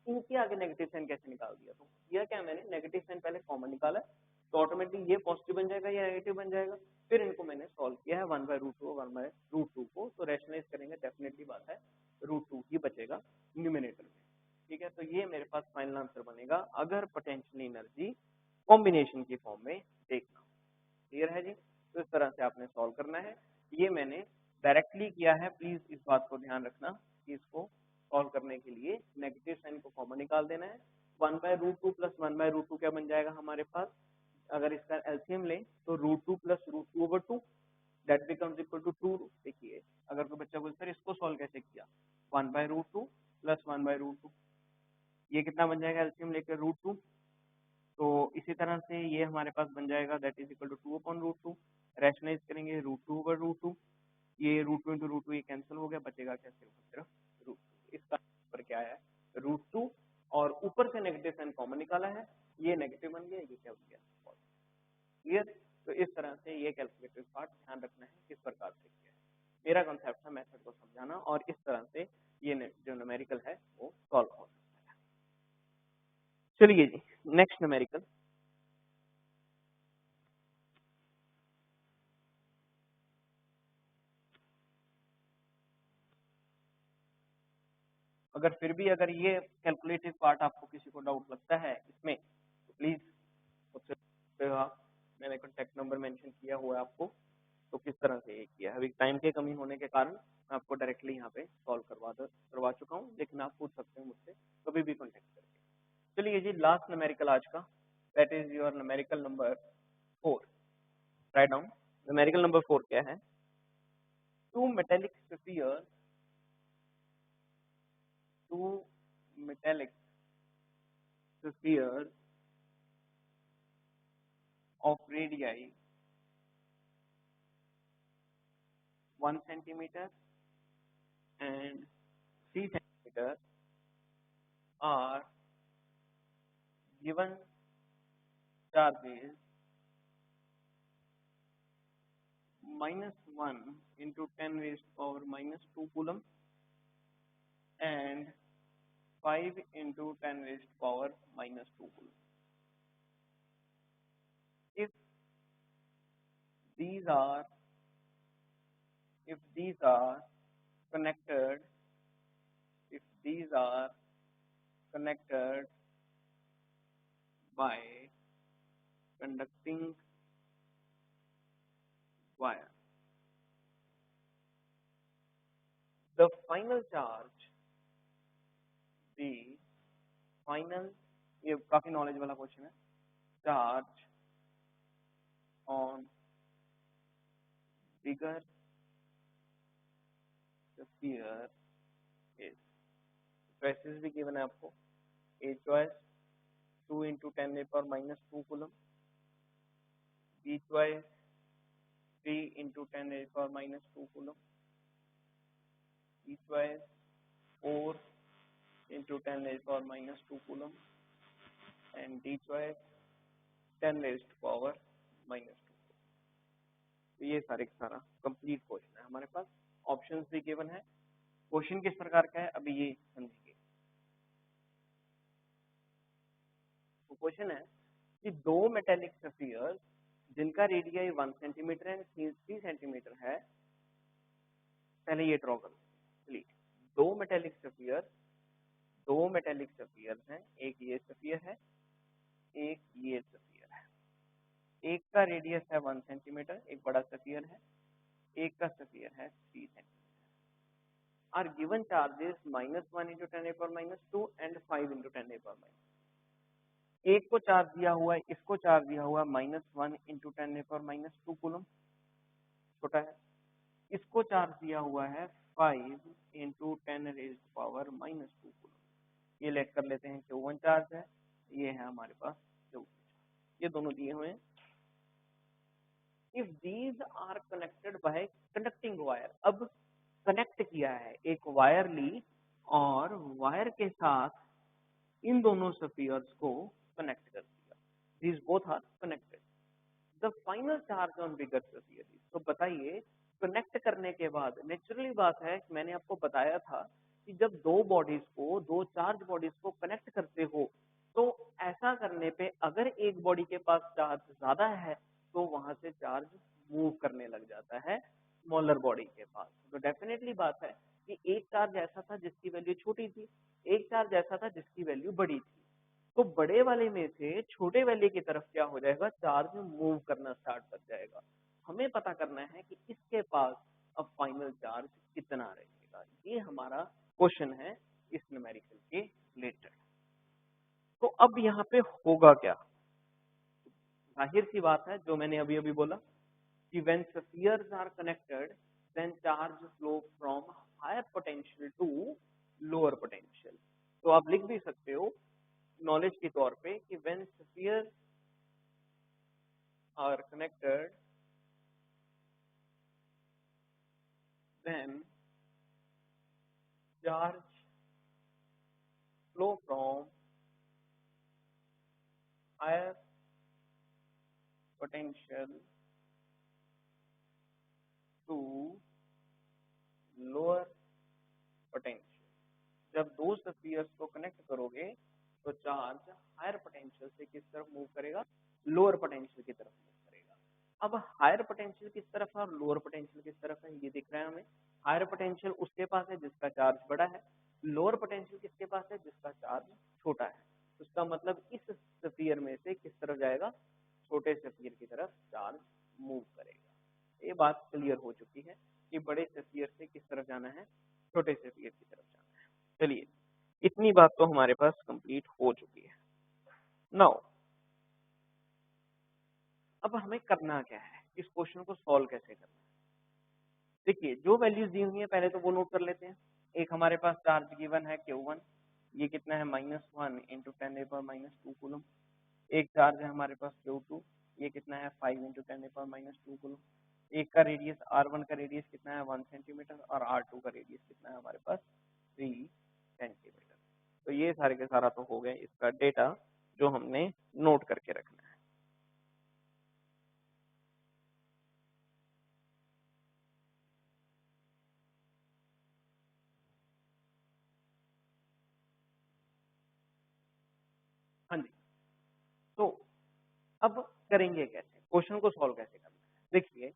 इनके आगे नेगेटिव साइन कैसे निकाल दिया, तो किया क्या मैंने, नेगेटिव साइन पहले कॉमन निकाला, तो ऑटोमेटिकली ये पॉजिटिव बन जाएगा, ये नेगेटिव बन जाएगा, फिर इनको मैंने सॉल्व किया है 1/√2 और 1/√2 को, तो रैशनलाइज करेंगे, डेफिनेटली बात है √2 ही बचेगा न्यूमिनेटर में। ठीक है, तो ये मेरे पास फाइनल आंसर बनेगा अगर पोटेंशियल एनर्जी कॉम्बिनेशन की फॉर्म में देखना। क्लियर है जी, तो इस तरह से आपने सॉल्व करना है। ये मैंने डायरेक्टली किया है, प्लीज इस बात को ध्यान रखना कि इसको सॉल्व करने के लिए नेगेटिव साइन को कॉमन निकाल देना है। 1/√2 प्लस 1/√2 क्या बन जाएगा हमारे पास, अगर इसका एलसीएम लें तो √2 plus √2/2, that becomes equal to 2। देखिए अगर कोई बच्चा बोलता है इसको सॉल्व कैसे किया, 1/√2 प्लस 1/√2, ये कितना बन जाएगा एलसीएम लेकर √2, तो इसी तरह से ये हमारे पास बन जाएगा that is equal to 2/√2, rationalise करेंगे √2/√2, ये √2 इंटू √2 ये कैंसिल हो गया, बचेगा क्या, सिर्फ √2। इसका ऊपर क्या है, √2, और ऊपर से नेगेटिव साइन कॉमन निकाला है, ये नेगेटिव बन गया, ये क्या बन गया, क्लियर। तो इस तरह से ये कैलकुलेटेड पार्ट ध्यान रखना है किस प्रकार से किया है। मेरा कंसेप्ट था मेथड को समझाना, और इस तरह से ये जो न्यूमेरिकल है वो सॉल्व हो सकता है। चलिए जी, नेक्स्ट न्यूमेरिकल, अगर फिर भी अगर ये कैलकुलेटिव पार्ट आपको किसी को डाउट लगता है इसमें, तो प्लीज मुझसे मैंने कॉन्टैक्ट नंबर मेंशन किया हुआ है आपको, तो किस तरह से ये किया है। अभी टाइम की कमी होने के कारण मैं आपको डायरेक्टली यहाँ पे सॉल्व करवा चुका हूँ, लेकिन आप पूछ सकते हैं मुझसे कभी भी कॉन्टैक्ट करके। चलिए जी, लास्ट न्यूमेरिकल आज का, that is your numerical number 4। Write down, numerical number 4 क्या है, two metallic sphere, two metallic spheres of radii 1 centimeter and 3 centimeter are given charges -1 into 10 raised power -2 coulomb and 5 into 10 raised to power minus 2 coulomb. If these are connected, by conducting wire, the final charge, ये काफी knowledge वाला question है, charge on bigger sphere is, choices भी given है आपको, A choice 2 into 10 raised to power minus 2 coulomb, B choice 3 into 10 raised to power minus 2 coulomb, C choice 4 into 10 raised to power minus 2 coulomb, and D choice 10 raised to power minus 2. तो ये सारे का सारा complete question है हमारे पास, options भी given है, question किस प्रकार का है अभी ये समझिए। तो क्वेश्चन है कि दो मेटेलिक स्फीयर जिनका रेडियाई 1 सेंटीमीटर एंड 3 सेंटीमीटर है, पहले ये ड्रॉ करो। चलिए, दो मेटेलिक स्फीयर हैं, एक ये स्फीयर है, एक ये स्फीयर है। एक का रेडियस है 1 सेंटीमीटर, एक बड़ा स्फीयर है, एक का स्फीयर है 3 centimetre. Are given charges -1 into 10 raised to power minus 2 and 5 into 10 raised to power minus 2। एक को चार्ज दिया हुआ है, इसको चार्ज दिया हुआ है -1 into 10 raised to power minus 2 coulomb, छोटा है। इसको चार्ज दिया हुआ है 5 into 10 raised to power minus 2 coulomb. ये लेट कर लेते हैं Q1 चार्ज है, ये है हमारे पास Q2, ये दोनों दिए हुए हैं। If these are connected by conducting wire, अब कनेक्ट किया है, एक वायर ली और वायर के साथ इन दोनों स्फीयर्स को कनेक्ट कर दिया, these both are connected, the final charge on bigger sphere. तो बताइए, कनेक्ट करने के बाद नेचुरली बात है, मैंने आपको बताया था कि जब दो चार्ज बॉडीज को कनेक्ट करते हो, तो ऐसा करने पे अगर एक बॉडी के पास चार्ज ज्यादा है तो वहां से चार्ज मूव करने लग जाता है स्मॉलर बॉडी के पास। तो डेफिनेटली बात है कि एक चार्ज ऐसा था जिसकी वैल्यू छोटी थी, एक चार्ज ऐसा था जिसकी वैल्यू बड़ी थी, तो बड़े वाले में से छोटे वाले की तरफ क्या हो जाएगा, चार्ज मूव करना स्टार्ट कर जाएगा। हमें पता करना है कि इसके पास अब फाइनल चार्ज कितना रहेगा, ये हमारा क्वेश्चन है इस न्यूमेरिकल के रिलेटेड। तो अब यहाँ पे होगा क्या, जाहिर सी बात है जो मैंने अभी अभी बोला कि when spheres are connected then charge flow from higher potential to lower potential। तो आप लिख भी सकते हो नॉलेज के तौर पे कि when spheres are connected then charge flow from higher potential to lower potential। जब दो स्फीयर्स को कनेक्ट करोगे तो चार्ज हायर पोटेंशियल से किस तरफ मूव करेगा, लोअर पोटेंशियल की तरफ मूव करेगा। अब हायर पोटेंशियल किस तरफ है और लोअर पोटेंशियल किस तरफ है, ये दिख रहा है हमें। हायर पोटेंशियल उसके पास है जिसका चार्ज बड़ा है, लोअर पोटेंशियल किसके पास है जिसका चार्ज छोटा है। उसका मतलब इस स्फीयर में से किस तरफ जाएगा, छोटे स्फीयर की तरफ चार्ज मूव करेगा। ये बात क्लियर हो चुकी है कि बड़े स्फीयर से किस तरफ जाना है, छोटे स्फीयर की तरफ जाना है। चलिए, इतनी बात तो हमारे पास कंप्लीट हो चुकी है। नाउ अब हमें करना क्या है, इस क्वेश्चन को सॉल्व कैसे करना है। देखिए, जो वैल्यूज दी हुई है पहले तो वो नोट कर लेते हैं। एक हमारे पास चार्ज गिवन है Q1, ये कितना है -1 into 10 raised to power minus 2 coulomb. एक चार्ज है हमारे पास Q2, ये कितना है 5 into 10 raised to power minus 2 coulomb. एक का रेडियस R1 का रेडियस कितना है 1 सेंटीमीटर और R2 का रेडियस कितना है हमारे पास 3 सेंटीमीटर। तो ये सारे के सारा तो हो गए इसका डेटा जो हमने नोट करके रखना है। अब करेंगे कैसे, क्वेश्चन को सॉल्व कैसे करना है? देखिए,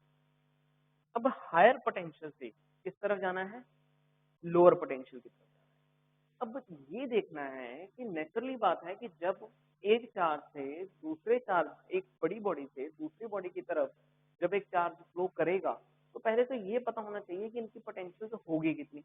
अब हायर पोटेंशियल से किस तरफ जाना है, लोअर पोटेंशियल की तरफ जाना है। अब ये देखना है कि नेचुरली बात है कि जब एक चार्ज से दूसरे चार्ज, एक बड़ी बॉडी से दूसरी बॉडी की तरफ जब एक चार्ज फ्लो करेगा, तो पहले तो ये पता होना चाहिए कि इनकी पोटेंशियल तो होगी कितनी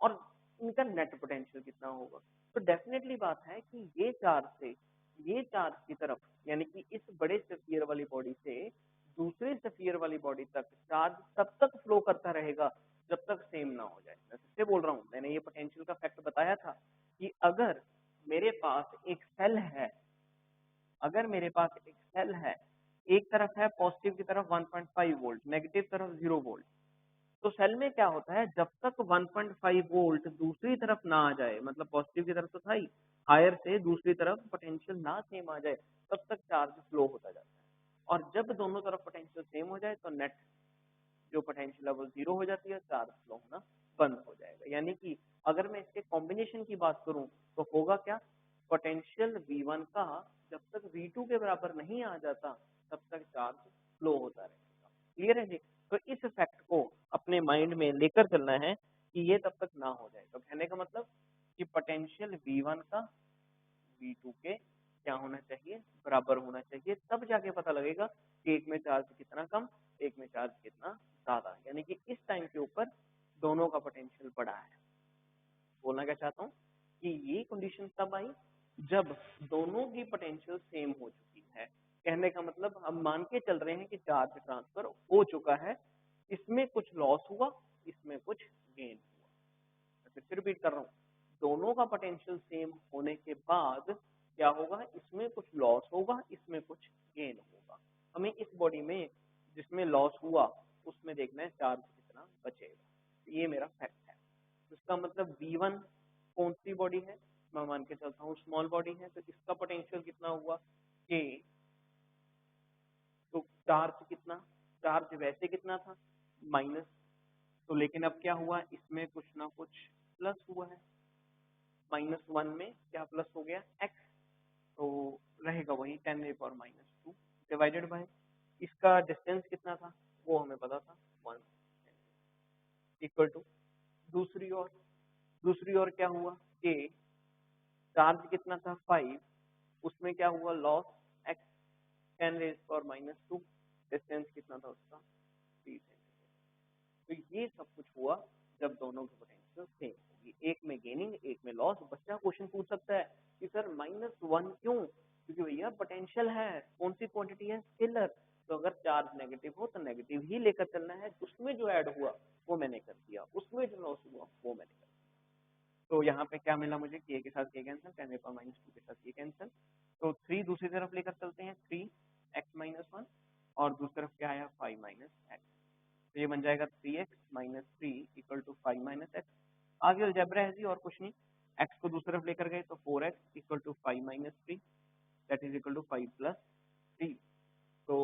और इनका नेट पोटेंशियल कितना होगा। तो डेफिनेटली बात है कि ये चार्ज से ये चार्ज की तरफ, यानी कि इस बड़े स्फीयर वाली बॉडी से दूसरे स्फीयर वाली बॉडी तक चार्ज तब तक फ्लो करता रहेगा जब तक सेम ना हो जाए। मैं फिर से बोल रहा हूँ, मैंने ये पोटेंशियल का फैक्ट बताया था कि अगर मेरे पास एक सेल है, अगर मेरे पास एक सेल है, एक तरफ है पॉजिटिव की तरफ 1.5 वोल्ट, नेगेटिव तरफ 0 वोल्ट, तो सेल में क्या होता है, जब तक 1.5 वोल्ट दूसरी तरफ ना आ जाए, मतलब पॉजिटिव की तरफ तो था ही, हायर से दूसरी तरफ पोटेंशियल ना सेम आ जाए, तब तक चार्ज फ्लो होता जाता है। और जब दोनों तरफ पोटेंशियल सेम हो जाए तो नेट जो पोटेंशियल है वो 0 हो जाती है, चार्ज फ्लो होना बंद हो जाएगा। यानी कि अगर मैं इसके कॉम्बिनेशन की बात करूं तो होगा क्या, पोटेंशियल V1 का जब तक V2 के बराबर नहीं आ जाता तब तक चार्ज फ्लो होता रहेगा। क्लियर है जी? तो इस फैक्ट को अपने माइंड में लेकर चलना है कि ये तब तक ना हो जाए। तो कहने का मतलब कि पोटेंशियल V1 का V2 के क्या होना चाहिए, बराबर होना चाहिए, तब जाके पता लगेगा कि एक में चार्ज कितना कम, एक में चार्ज कितना ज्यादा। यानी कि इस टाइम के ऊपर दोनों का पोटेंशियल बढ़ा है। बोलना क्या चाहता हूँ कि ये कंडीशन तब आई जब दोनों की पोटेंशियल सेम हो चुकी है। कहने का मतलब हम मान के चल रहे हैं कि चार्ज ट्रांसफर हो चुका है, इसमें कुछ लॉस हुआ, इसमें कुछ गेन हुआ। मैं फिर से रिपीट कर रहा हूँ, दोनों का पोटेंशियल सेम होने के बाद क्या होगा, इसमें कुछ लॉस होगा, इसमें कुछ गेन होगा। हमें इस बॉडी में जिसमें लॉस हुआ उसमें देखना है चार्ज कितना बचेगा। ये मेरा फैक्ट है। इसका मतलब V1 कौन सी बॉडी है, मैं मान के चलता हूँ स्मॉल बॉडी है, तो इसका पोटेंशियल कितना हुआ K, तो चार्ज कितना, चार्ज वैसे कितना था माइनस, तो लेकिन अब क्या हुआ, इसमें कुछ ना कुछ प्लस हुआ है, -1 में क्या प्लस हो गया x, तो रहेगा वही 10⁻⁻2 डिवाइडेड बाय इसका डिस्टेंस कितना था वो हमें पता था 1, इक्वल टू दूसरी ओर क्या हुआ कि चार्ज कितना था 5, उसमें क्या हुआ लॉस x 10⁻⁻2, डिस्टेंस कितना था उसका 3 सेंटीमीटर। तो ये सब कुछ हुआ जब दोनों की पोटेंशियल सेम होगी, एक में गेनिंग एक में लॉस। बच्चा क्वेश्चन पूछ सकता है कि सर -1 क्यों, क्योंकि भैया पोटेंशियल है, कौन सी क्वांटिटी है, स्केलर, तो अगर चार्ज नेगेटिव हो तो नेगेटिव ही लेकर चलना है। उसमें जो ऐड हुआ वो मैंने कर दिया, उसमें जो लॉस हुआ वो मैंने कर दिया। तो यहाँ पे क्या मिला मुझे, k के साथ k कैंसिल, 10⁻⁻2 के साथ k कैंसिल, तो 3 दूसरी तरफ लेकर चलते हैं, 3x-1, और दूसरी तरफ क्या आया 5 - x, तो ये बन जाएगा 3x - 3 = 5 - x। आगे अलजेब्रा है जी, और कुछ नहीं, x को दूसरी तरफ लेकर गए तो 4x = 5 - 3 that is equal to 5 + 3, तो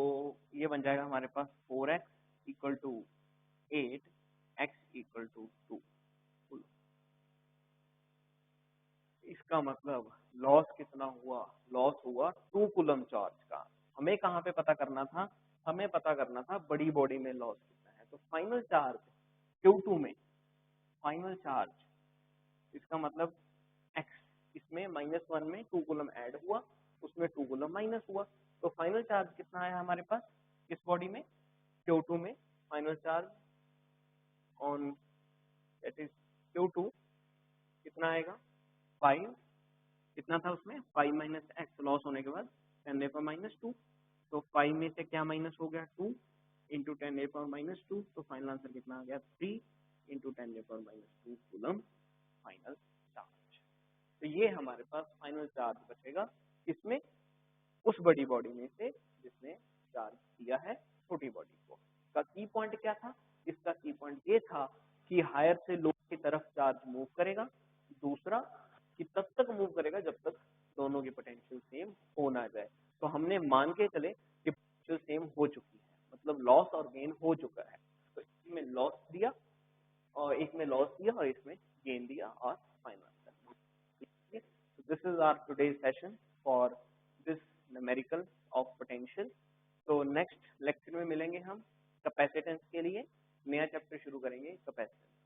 ये बन जाएगा हमारे पास 4x = 8, x = 2। इसका मतलब लॉस कितना हुआ, लॉस हुआ 2 कूलम चार्ज का। हमें कहाँ पे पता करना था, हमें पता करना था बड़ी बॉडी में लॉस कितना है। तो फाइनल चार्ज Q2 में, फाइनल चार्ज, इसका मतलब x, इसमें -1 में 2 कूलम ऐड हुआ, उसमें 2 कूलम माइनस हुआ, तो फाइनल चार्ज कितना आया हमारे पास इस बॉडी में Q2 में, final charge on that is Q2 कितना आएगा 5, कितना था उसमें 5 - x, लॉस होने के बाद 10⁻⁻2, तो 5 में से क्या माइनस हो गया 2 इंटू 10⁻⁻2, तो फाइनल आंसर कितना आ गया 3 इंटू 10⁻⁻2 कूलम फाइनल चार्ज। तो ये हमारे पास फाइनल चार्ज बचेगा, इसमें उस बड़ी बॉडी में से जिसने चार्ज किया है छोटी बॉडी को। इसका की पॉइंट क्या था, इसका की पॉइंट ये था कि हायर से लो की तरफ चार्ज मूव करेगा, दूसरा कि तब तक मूव करेगा जब तक दोनों की पोटेंशियल सेम हो ना जाए। तो हमने मान के चले कि पोटेंशियल सेम हो चुकी है, मतलब लॉस और गेन हो चुका है, तो इसमें लॉस दिया और एक में लॉस दिया और इसमें गेन दिया, और final answer. This is our today's session for this numerical of potential. तो नेक्स्ट लेक्चर में मिलेंगे हम कैपेसिटेंस के लिए, नया चैप्टर शुरू करेंगे कैपेसिटेंस।